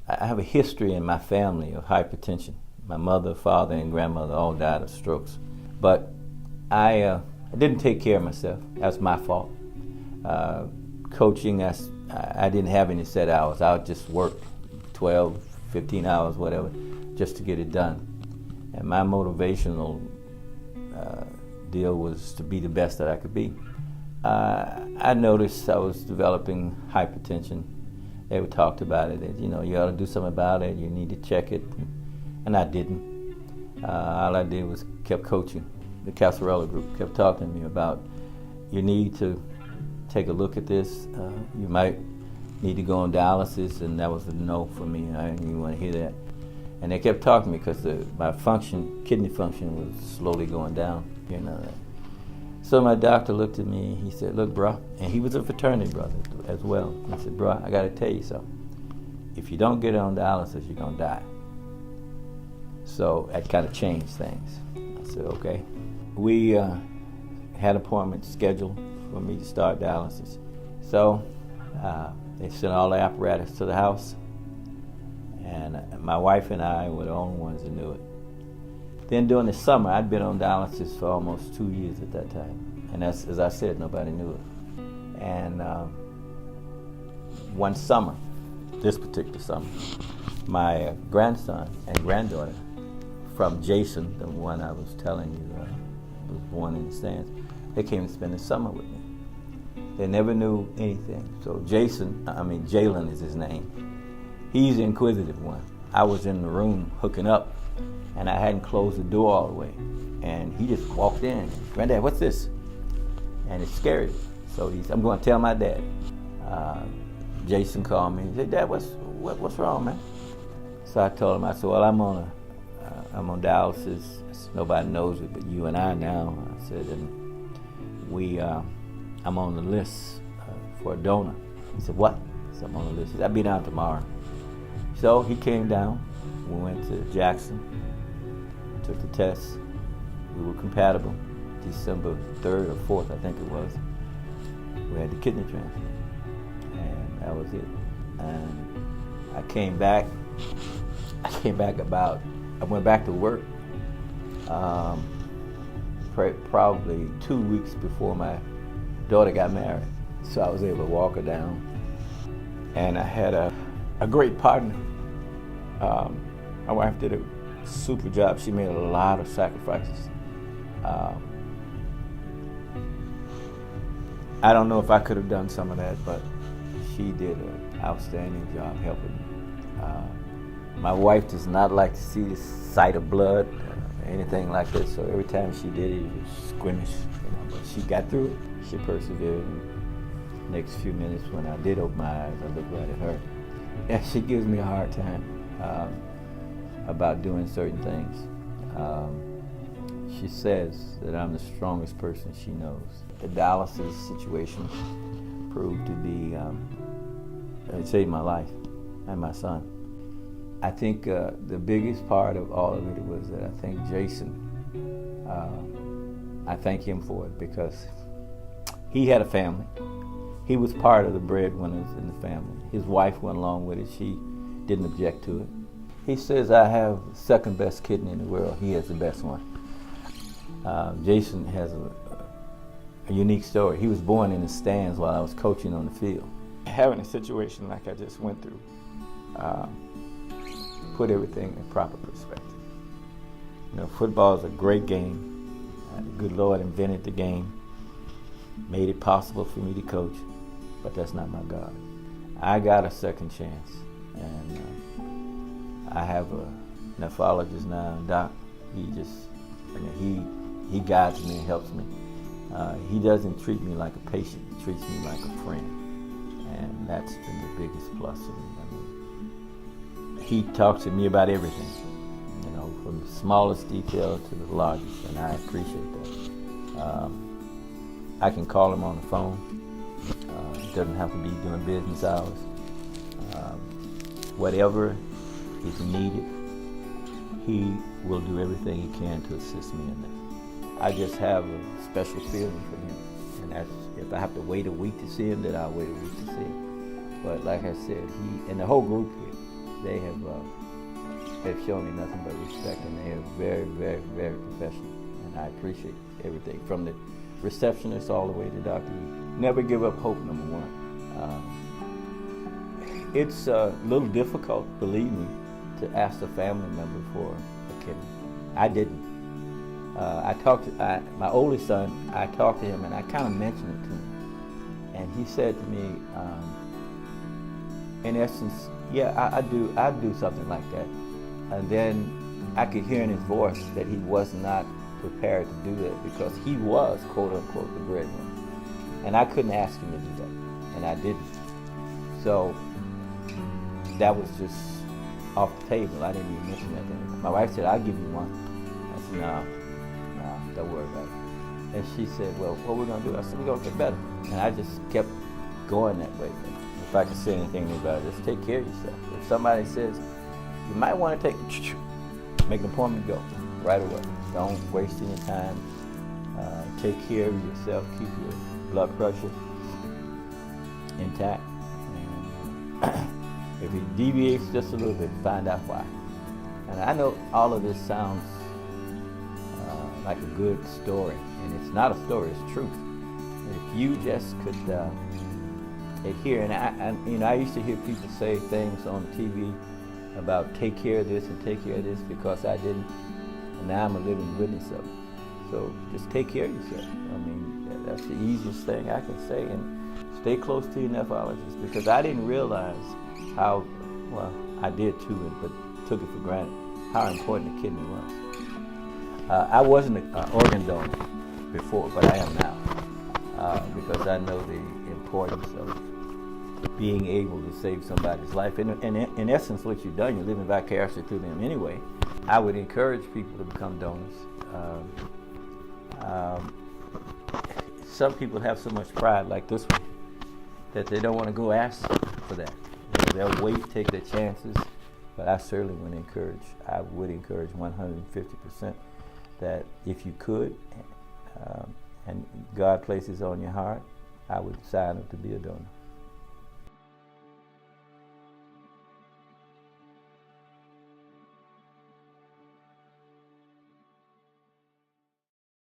I have a history in my family of hypertension. My mother, father, and grandmother all died of strokes. But I didn't take care of myself. That's my fault. Coaching, I didn't have any set hours. I would just work 12, 15 hours, whatever, just to get it done. And my motivational deal was to be the best that I could be. I noticed I was developing hypertension. They would talk about it, that, you ought to do something about it, you need to check it, and I didn't. All I did was kept coaching. The Casarella group kept talking to me about, you need to take a look at this, you might need to go on dialysis, and that was a no for me. I didn't even want to hear that. And they kept talking to me because my kidney function was slowly going down. So my doctor looked at me, he said, look, bro, and he was a fraternity brother as well. He said, bro, I got to tell you something. If you don't get on dialysis, you're going to die. So that kind of changed things. I said, okay. We had appointments scheduled for me to start dialysis. So they sent all the apparatus to the house, and my wife and I were the only ones that knew it. Then during the summer, I'd been on dialysis for almost 2 years at that time. And that's, as I said, nobody knew it. And one summer, this particular summer, my grandson and granddaughter from Jason, the one I was telling you was born in the stands, they came to spend the summer with me. They never knew anything. So Jalen is his name. He's the inquisitive one. I was in the room hooking up, and I hadn't closed the door all the way. And he just walked in. Granddad, what's this? And it scared me. So I'm going to tell my dad. Jason called me. He said, Dad, what's wrong, man? So I told him, I said, well, I'm on dialysis. Nobody knows it but you and I now. I said, and I'm on the list for a donor. He said, what? I said, I'm on the list. He said, I'll be down tomorrow. So he came down. We went to Jackson, took the test. We were compatible. December 3rd or 4th, I think it was. We had the kidney transplant, and that was it. And I came back I went back to work probably 2 weeks before my daughter got married. So I was able to walk her down. And I had a great partner. My wife did a super job. She made a lot of sacrifices. I don't know if I could have done some of that, but she did an outstanding job helping me. My wife does not like to see the sight of blood or anything like this, so every time she did it was squeamish. But she got through it. She persevered. The next few minutes when I did open my eyes, I looked right at her. And she gives me a hard time about doing certain things. She says that I'm the strongest person she knows. The dialysis situation proved to be, it saved my life and my son. I think the biggest part of all of it was that I think Jason, I thank him for it because he had a family. He was part of the breadwinners in the family. His wife went along with it. She didn't object to it. He says, I have the second best kidney in the world. He has the best one. Jason has a unique story. He was born in the stands while I was coaching on the field. Having a situation like I just went through put everything in proper perspective. Football is a great game. The good Lord invented the game, made it possible for me to coach, but that's not my God. I got a second chance, and I have a nephrologist now, Doc. He guides me and helps me. He doesn't treat me like a patient, he treats me like a friend, and that's been the biggest plus of me. He talks to me about everything, from the smallest detail to the largest, and I appreciate that. I can call him on the phone. It doesn't have to be during business hours. Whatever is needed, he will do everything he can to assist me in that. I just have a special feeling for him, and that's, if I have to wait a week to see him, then I'll wait a week to see him. But like I said, he and the whole group here, they've shown me nothing but respect, and they are very, very, very professional. And I appreciate everything from the receptionist all the way to Dr. E. Never give up hope, number one. It's a little difficult, believe me, to ask a family member for a kidney. I didn't. I talked to my oldest son. I talked to him, and I kind of mentioned it to him, and he said to me, in essence, "Yeah, I'd do something like that." And then I could hear in his voice that he was not prepared to do that because he was, quote unquote, the breadwinner, and I couldn't ask him to do that, and I didn't. So that was just off the table. I didn't even mention that to him. My wife said, "I'll give you one." I said, No, don't worry about it. And she said, "Well, what we're gonna do?" I said, "We're gonna get better." And I just kept going that way. If I could say anything about it, just take care of yourself. If somebody says, you might want to make an appointment, go right away. Don't waste any time. Take care of yourself. Keep your blood pressure intact. And if it deviates just a little bit, find out why. And I know all of this sounds like a good story, and it's not a story, it's truth. If you just could adhere, and I used to hear people say things on TV about take care of this and take care of this because I didn't, and now I'm a living witness of it. So just take care of yourself. I mean, that's the easiest thing I can say, and stay close to your nephrologist, because I didn't realize how, well, I did too, but took it for granted, how important the kidney was. I wasn't an organ donor before, but I am now, because I know the importance of being able to save somebody's life. And in essence, what you've done, you're living vicariously through them anyway. I would encourage people to become donors. Some people have so much pride, like this one, that they don't want to go ask for that. They'll wait, take their chances, but I certainly would encourage 150% that if you could, and God places on your heart, I would sign up to be a donor.